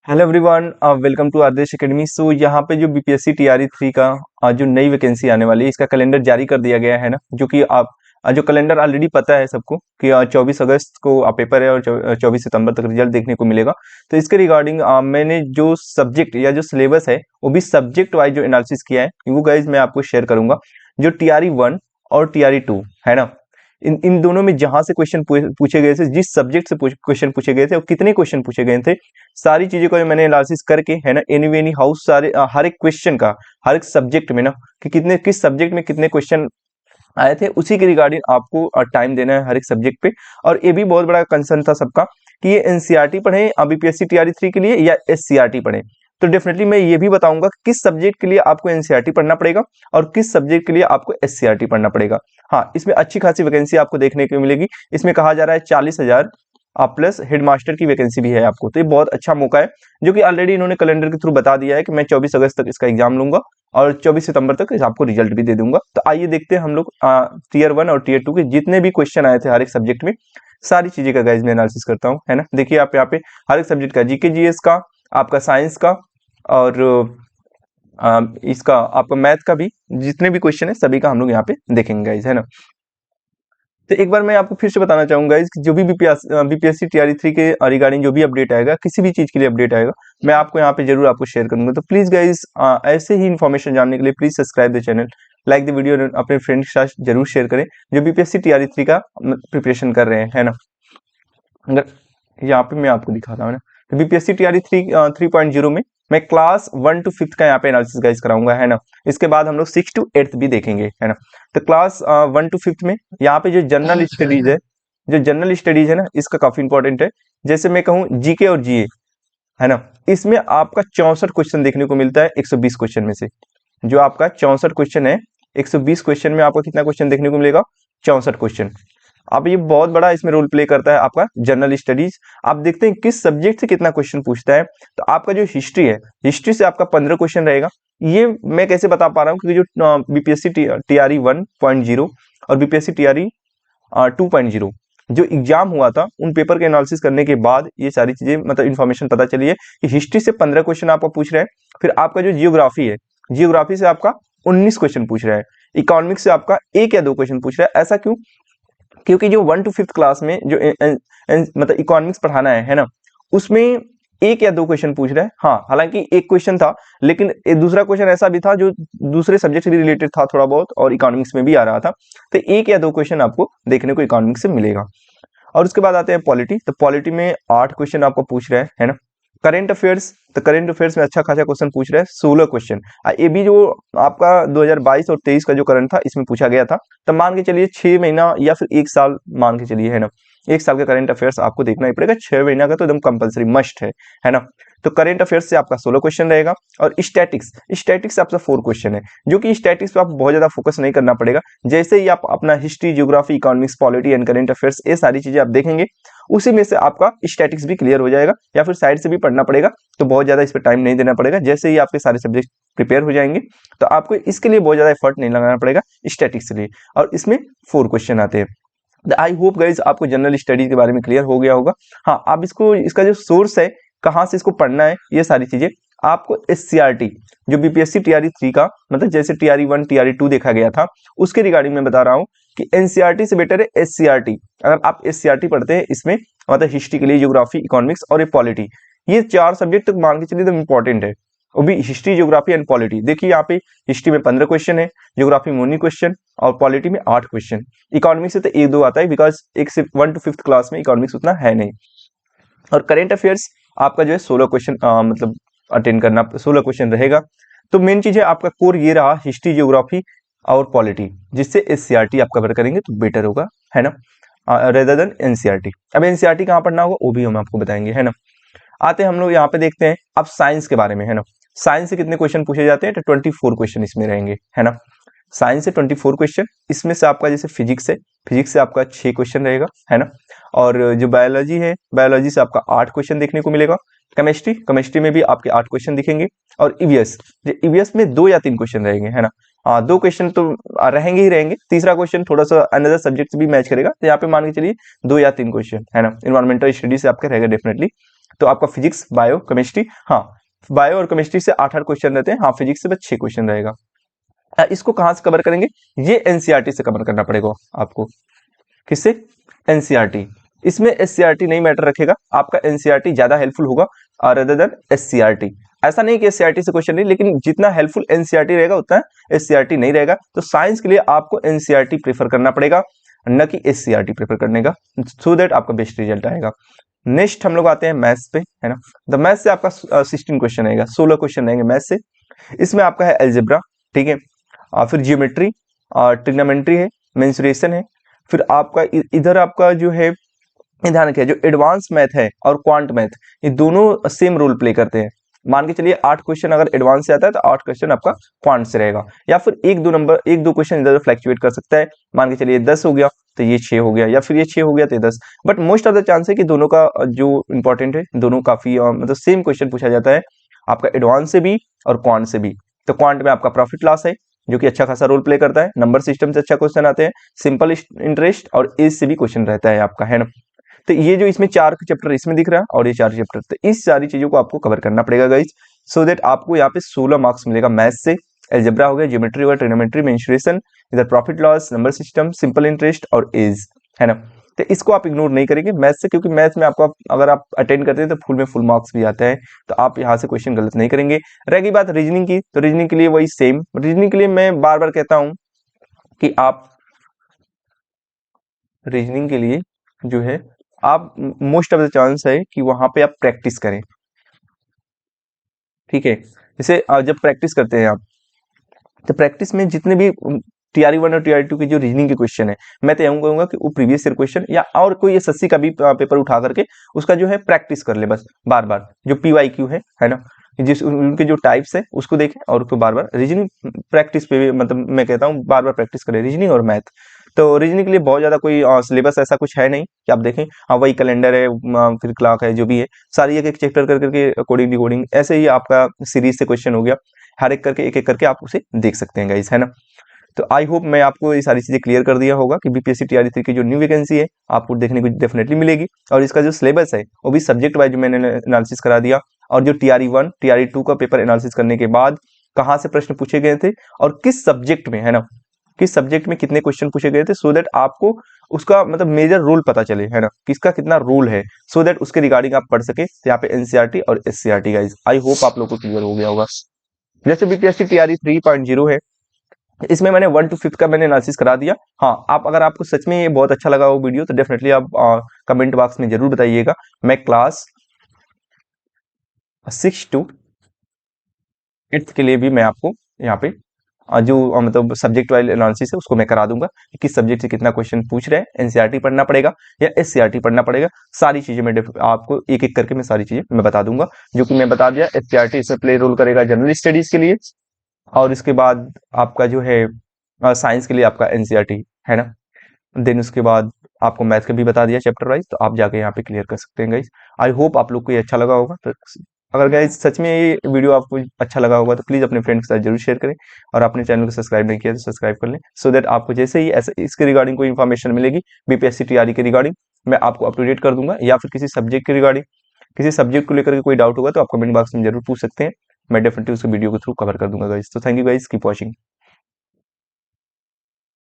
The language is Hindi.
Hello everyone, welcome to Adarsh Academy. So यहाँ पे जो बीपीएससी टीआरई 3 का जो नई वैकेंसी आने वाली है, इसका कैलेंडर जारी कर दिया गया है ना। जो कि आप जो कैलेंडर ऑलरेडी पता है सबको कि 24 अगस्त को पेपर है और 24 सितंबर तक रिजल्ट देखने को मिलेगा। तो इसके रिगार्डिंग मैंने जो सब्जेक्ट या जो सिलेबस है वो भी सब्जेक्ट वाइज जो एनालिसिस किया है वो गाइज मैं आपको शेयर करूंगा। जो टीआरई 1 और टीआरई 2 है ना, इन इन दोनों में जहां से क्वेश्चन पूछे गए थे, जिस सब्जेक्ट से क्वेश्चन पूछे गए थे और कितने क्वेश्चन पूछे गए थे, सारी चीजों को मैंने एनालिसिस करके है ना, एनी हाउस सारे हर एक क्वेश्चन का हर एक सब्जेक्ट में ना कि कितने किस सब्जेक्ट में कितने क्वेश्चन आए थे, उसी के रिगार्डिंग आपको टाइम देना है हर एक सब्जेक्ट पे। और ये भी बहुत बड़ा कंसर्न था सबका कि ये एनसीईआरटी पढ़े बीपीएससी टीआरई 3 के लिए या एससीईआरटी पढ़े। तो डेफिनेटली मैं ये भी बताऊंगा कि किस सब्जेक्ट के लिए आपको एनसीईआरटी पढ़ना पड़ेगा और किस सब्जेक्ट के लिए आपको एससीईआरटी पढ़ना पड़ेगा। हाँ, इसमें अच्छी खासी वैकेंसी आपको देखने को मिलेगी। इसमें कहा जा रहा है 40,000 प्लस हेडमास्टर की वैकेंसी भी है आपको। तो ये बहुत अच्छा मौका है जो कि ऑलरेडी इन्होंने कैलेंडर के थ्रू बता दिया है कि मैं 24 अगस्त तक इसका एग्जाम लूंगा और 24 सितंबर तक आपको रिजल्ट भी दे दूंगा। तो आइए देखते हैं हम लोग टीयर 1 और टीयर 2 के जितने भी क्वेश्चन आए थे हर एक सब्जेक्ट में, सारी चीजें का गाइज मैं एनालिसिस करता हूँ, है ना। देखिए आप यहाँ पे हर एक सब्जेक्ट का जीके जीएस का, आपका साइंस का और इसका आपका मैथ का भी, जितने भी क्वेश्चन है सभी का हम लोग यहाँ पे देखेंगे गाइज, है ना। तो एक बार मैं आपको फिर से बताना चाहूंगा कि जो भी बीपीएससी टीआरई 3 के रिगार्डिंग जो भी अपडेट आएगा, किसी भी चीज के लिए अपडेट आएगा, मैं आपको यहाँ पे जरूर आपको शेयर करूंगा। तो प्लीज गाइज ऐसे ही इन्फॉर्मेशन जानने के लिए please subscribe the channel, like the video, अपने फ्रेंड्स के साथ जरूर शेयर करें जो बीपीएससी टीआरई 3 का प्रिपरेशन कर रहे हैं, है ना। अगर यहाँ पे मैं आपको दिखाता हूँ ना, तो बीपीएससी टीआरई 3.0 में मैं क्लास 1 to 5 का यहाँ पे एनालिसिस गाइस कराऊंगा, है ना। इसके बाद हम लोग 6 to 8 भी देखेंगे, है ना। तो क्लास 1 to 5 में यहाँ पे जो जनरल स्टडीज है, जो जनरल स्टडीज है ना, इसका काफी इंपॉर्टेंट है। जैसे मैं कहूँ जीके और जीए, है ना, इसमें आपका 64 क्वेश्चन देखने को मिलता है 120 क्वेश्चन में से। जो आपका 64 क्वेश्चन है, 120 क्वेश्चन में आपका कितना क्वेश्चन देखने को मिलेगा? 64 क्वेश्चन। अब ये बहुत बड़ा इसमें रोल प्ले करता है आपका जनरल स्टडीज। आप देखते हैं किस सब्जेक्ट से कितना क्वेश्चन पूछता है। तो आपका जो हिस्ट्री है, हिस्ट्री से आपका 15 क्वेश्चन रहेगा। ये मैं कैसे बता पा रहा हूँ, क्योंकि जो बीपीएससी टीआरई 1.0 और बीपीएससी टीआरई 2.0 जो एग्जाम हुआ था, उन पेपर के एनालिसिस करने के बाद ये सारी चीजें मतलब इन्फॉर्मेशन पता चली है कि हिस्ट्री से 15 क्वेश्चन आपका पूछ रहे हैं। फिर आपका जो जियोग्राफी है, जियोग्राफी से आपका 19 क्वेश्चन पूछ रहा है। इकोनॉमिक्स से आपका 1 या 2 क्वेश्चन पूछ रहा है। ऐसा क्यों? क्योंकि जो 1 to 5 क्लास में जो मतलब इकोनॉमिक्स पढ़ाना है ना, उसमें 1 या 2 क्वेश्चन पूछ रहा है। हाँ, हालांकि एक क्वेश्चन था, लेकिन एक दूसरा क्वेश्चन ऐसा भी था जो दूसरे सब्जेक्ट से भी रिलेटेड था थोड़ा बहुत और इकोनॉमिक्स में भी आ रहा था। तो 1 या 2 क्वेश्चन आपको देखने को इकोनॉमिक्स से मिलेगा। और उसके बाद आते हैं पॉलिटी। तो पॉलिटी में 8 क्वेश्चन आपको पूछ रहा है ना। करंट अफेयर्स, तो करंट अफेयर्स में अच्छा खासा क्वेश्चन पूछ रहा है, 16 क्वेश्चन। ये भी जो आपका 2022 और 23 का जो करंट था, इसमें पूछा गया था। तब मान के चलिए 6 महीना या फिर 1 साल मान के चलिए, है ना। 1 साल का करंट अफेयर्स आपको देखना ही पड़ेगा, 6 महीना का तो एकदम कंपलसरी मस्ट है ना। तो करंट अफेयर्स से आपका 16 क्वेश्चन रहेगा। और स्टैटिक्स, स्टैटिक्स से आपका 4 क्वेश्चन है, जो कि स्टैटिक्स पे आप बहुत ज्यादा फोकस नहीं करना पड़ेगा। जैसे ही आप अपना history, geography, economics, polity and current affairs, ये सारी चीजें आप देखेंगे, उसी में से आपका स्टैटिक्स भी क्लियर हो जाएगा, या फिर साइड से भी पढ़ना पड़ेगा। तो बहुत ज्यादा इस पर टाइम नहीं देना पड़ेगा। जैसे ही आपके सारे सब्जेक्ट प्रिपेयर हो जाएंगे, तो आपको इसके लिए बहुत ज्यादा एफर्ट नहीं लगाना पड़ेगा स्टैटिक्स के लिए। और इसमें 4 क्वेश्चन आते हैं। आई होप गाइज आपको जनरल स्टडीज के बारे में क्लियर हो गया होगा। हाँ, आप इसको, इसका जो सोर्स है, कहाँ से इसको पढ़ना है, ये सारी चीजें आपको एससीईआरटी जो बीपीएससी टीआरई 3 का, मतलब जैसे टीआरई 1 टीआरई 2 देखा गया था, उसके रिगार्डिंग मैं बता रहा हूँ कि एनसीईआरटी से बेटर है एससीईआरटी। अगर आप एससीईआरटी पढ़ते हैं, इसमें मतलब हिस्ट्री के लिए ज्योग्राफी, इकोनॉमिक्स और पॉलिटी, ये 4 सब्जेक्ट तक मान के चलिए एकदम इंपॉर्टेंट है। वो भी हिस्ट्री, ज्योग्राफी एंड पॉलिटी। देखिए यहाँ पे हिस्ट्री में 15 क्वेश्चन है, ज्योग्राफी में 19 क्वेश्चन और पॉलिटी में 8 क्वेश्चन। इकोनॉमिक्स से तो 1-2 आता है, बिकॉज 1 to 5 क्लास में इकोनॉमिक्स उतना है नहीं। और करंट अफेयर्स आपका जो है 16 क्वेश्चन मतलब अटेंड करना, 16 क्वेश्चन रहेगा। तो मेन चीज है आपका कोर ये रहा, हिस्ट्री, ज्योग्राफी और पॉलिटी, जिससे एससीईआरटी आप कवर करेंगे तो बेटर होगा, है ना, रेदर देन एनसीईआरटी। अब एनसीईआरटी कहाँ पढ़ना होगा वो भी हम आपको बताएंगे, है ना। आते हैं हम लोग यहाँ पे देखते हैं अब साइंस के बारे में, है ना। साइंस से कितने क्वेश्चन पूछे जाते हैं? तो 24 क्वेश्चन इसमें रहेंगे, है ना। साइंस से 24 क्वेश्चन। इसमें से आपका जैसे फिजिक्स है, फिजिक्स से आपका 6 क्वेश्चन रहेगा, है ना। और जो बायोलॉजी है, बायोलॉजी से आपका 8 क्वेश्चन देखने को मिलेगा। केमिस्ट्री, केमिस्ट्री में भी आपके 8 क्वेश्चन दिखेंगे। और ईवीएस, ईवीएस में 2 या 3 क्वेश्चन रहेंगे, है ना। 2 क्वेश्चन तो रहेंगे ही रहेंगे, तीसरा क्वेश्चन थोड़ा सा अनदर सब्जेक्ट से भी मैच करेगा, तो यहाँ पे मान के चलिए 2 या 3 क्वेश्चन, है ना। इन्वायरमेंटल स्टडी से आपका रहेगा डेफिनेटली। तो आपका फिजिक्स, बायो, केमिस्ट्री, हाँ बायो और केमिस्ट्री से 8-8 क्वेश्चन रहते हैं, हाँ फिजिक्स से बस 6 क्वेश्चन रहेगा। इसको कहाँ से कवर करेंगे? ये एनसीईआरटी से कवर करना पड़ेगा आपको। किससे? एनसीईआरटी। इसमें एससीईआरटी नहीं मैटर रखेगा, आपका एनसीईआरटी ज्यादा हेल्पफुल होगा अदर देन एससीईआरटी। ऐसा नहीं कि एससीईआरटी से क्वेश्चन नहीं, लेकिन जितना हेल्पफुल एनसीईआरटी रहेगा उतना एससीईआरटी नहीं रहेगा। तो साइंस के लिए आपको एनसीईआरटी प्रेफर करना पड़ेगा, न कि एससीईआरटी प्रेफर करने का, सो दैट आपका बेस्ट रिजल्ट आएगा। नेक्स्ट हम लोग आते हैं मैथ्स पे, है ना। तो मैथ्स से आपका 16 क्वेश्चन आएगा, 16 क्वेश्चन रहेंगे मैथ्स से। इसमें आपका है एल्जेब्रा, ठीक है, फिर जियोमेट्री, ट्रिग्नोमेट्री है, मेंसुरेशन है, फिर आपका इधर आपका जो है, ध्यान रखिए, जो एडवांस मैथ है और क्वांट मैथ, ये दोनों सेम रोल प्ले करते हैं। मान के चलिए 8 क्वेश्चन अगर एडवांस से आता है तो 8 क्वेश्चन आपका क्वांट से रहेगा, या फिर एक दो क्वेश्चन इधर फ्लैक्चुएट कर सकता है। मान के चलिए 10 हो गया तो ये 6 हो गया, या फिर ये 6 हो गया तो ये 10। But most of the chance है कि दोनों का जो इंपॉर्टेंट है, दोनों काफी मतलब सेम क्वेश्चन पूछा जाता है आपका एडवांस से भी और क्वांट से भी। तो क्वांट में आपका प्रॉफिट लॉस है जो कि अच्छा खासा रोल प्ले करता है, नंबर सिस्टम से अच्छा क्वेश्चन आते हैं, सिंपल इंटरेस्ट और एज से भी क्वेश्चन रहता है आपका, है ना। तो ये जो इसमें 4 चैप्टर इसमें दिख रहा है और ये 4 चैप्टर, तो इस सारी चीजों को आपको कवर करना पड़ेगा गाइस, सो दैट आपको यहाँ पे 16 मार्क्स मिलेगा मैथ्स से। एल्जेब्रा हो गया, ज्योमेट्री हो गया, ट्रिग्नोमेट्री, मेंसुरेशन, इधर profit loss, number system, simple interest और एज, है ना। तो इसको आप इग्नोर नहीं करेंगे मैथ्स से, क्योंकि मैथ्स में आपका अगर आप अटेंड करते हैं तो फुल में फुल मार्क्स भी आता है, तो आप यहाँ से क्वेश्चन गलत नहीं करेंगे। रहेगी बात रीजनिंग की, तो रीजनिंग के लिए वही सेम, रीजनिंग के लिए मैं बार बार कहता हूँ कि आप रीजनिंग के लिए जो है आप मोस्ट ऑफ द चांस है कि वहां पे आप प्रैक्टिस करें, ठीक है। जैसे जब प्रैक्टिस करते हैं आप, तो प्रैक्टिस में जितने भी टीआरई 1 और टीआरई 2 के जो रीजनिंग के क्वेश्चन है, मैं तो यही कहूंगा कि वो प्रीवियस ईयर क्वेश्चन या और कोई एसएससी का भी पेपर उठा करके उसका जो है प्रैक्टिस कर ले बस बार बार, जो पीवाईक्यू है ना, जिस उनके जो टाइप्स है उसको देखें और उसको बार बार रीजनिंग प्रैक्टिस पे भी, मतलब मैं कहता हूँ बार बार प्रैक्टिस करें रीजनिंग और मैथ। तो रीजनिंग के लिए बहुत ज्यादा कोई सिलेबस ऐसा कुछ है नहीं कि आप देखें, हाँ वही कैलेंडर है, फिर क्लॉक है, जो भी है सारी एक एक चैप्टर कर करके कोडिंग डिकोडिंग ऐसे ही आपका सीरीज से क्वेश्चन हो गया, हर एक करके एक एक करके आप उसे देख सकते हैं गाइस, है ना। तो आई होप मैं आपको ये सारी चीजें क्लियर कर दिया होगा कि बीपीएससी टीआरई 3 की जो न्यू वैकेंसी है आपको देखने को डेफिनेटली मिलेगी, और इसका जो सिलेबस है वो भी सब्जेक्ट वाइज मैंने एनालिसिस करा दिया, और जो टीआरई 1 टीआरई 2 का पेपर एनालिसिस करने के बाद कहाँ से प्रश्न पूछे गए थे और किस सब्जेक्ट में, है ना, किस सब्जेक्ट में कितने क्वेश्चन पूछे गए थे, सो दैट आपको उसका मतलब मेजर रोल पता चले, है ना, किसका कितना रोल है, सो दैट उसके रिगार्डिंग आप पढ़ सके। यहाँ पे एनसीईआरटी और एससीईआरटी गाइस, आई होप आप लोग को क्लियर हो गया होगा। जैसे बीपीएससी टीआरई 3.0 है, इसमें मैंने 1 to 5 का मैंने एनालिसिस करा दिया। हाँ, आप अगर आपको सच में ये बहुत अच्छा लगा वो वीडियो तो डेफिनेटली आप कमेंट बॉक्स में जरूर बताइएगा। मैं क्लास 6 to 8 के लिए भी मैं आपको यहाँ पे जो मतलब सब्जेक्ट वाइज एनालिसिस है उसको मैं करा दूंगा कि किस सब्जेक्ट से कितना क्वेश्चन पूछ रहे हैं, एनसीईआरटी पढ़ना पड़ेगा या एससीईआरटी पढ़ना पड़ेगा, सारी चीजें मैं आपको एक एक करके मैं सारी चीजें मैं बता दूंगा। जो कि मैं बता दिया, एससीईआरटी इसमें प्ले रोल करेगा जनरल स्टडीज के लिए, और इसके बाद आपका जो है साइंस के लिए आपका एनसीईआरटी, है ना। देन उसके बाद आपको मैथ का भी बता दिया चैप्टर वाइज, तो आप जाके यहाँ पे क्लियर कर सकते हैं गाइस। आई होप आप लोग को ये अच्छा लगा होगा। तो अगर गाइस सच में ये वीडियो आपको अच्छा लगा होगा तो प्लीज़ अपने फ्रेंड्स के साथ जरूर शेयर करें, और अपने चैनल को सब्सक्राइब नहीं किया तो सब्सक्राइब कर लें, सो दैट आपको जैसे ही ऐसे इसके रिगार्डिंग कोई इन्फॉर्मेशन मिलेगी बीपीएससी टीआरई के रिगार्डिंग, मैं आपको अप टू डेट कर दूंगा, या फिर किसी सब्जेक्ट के रिगार्डिंग, किसी सब्जेक्ट को लेकर के कोई डाउट होगा तो आप कमेंट बॉक्स में जरूर पूछ सकते हैं, मैं डेफिनेटली उसको वीडियो के थ्रू कवर कर दूंगा गाइस। तो thank you guys, keep watching.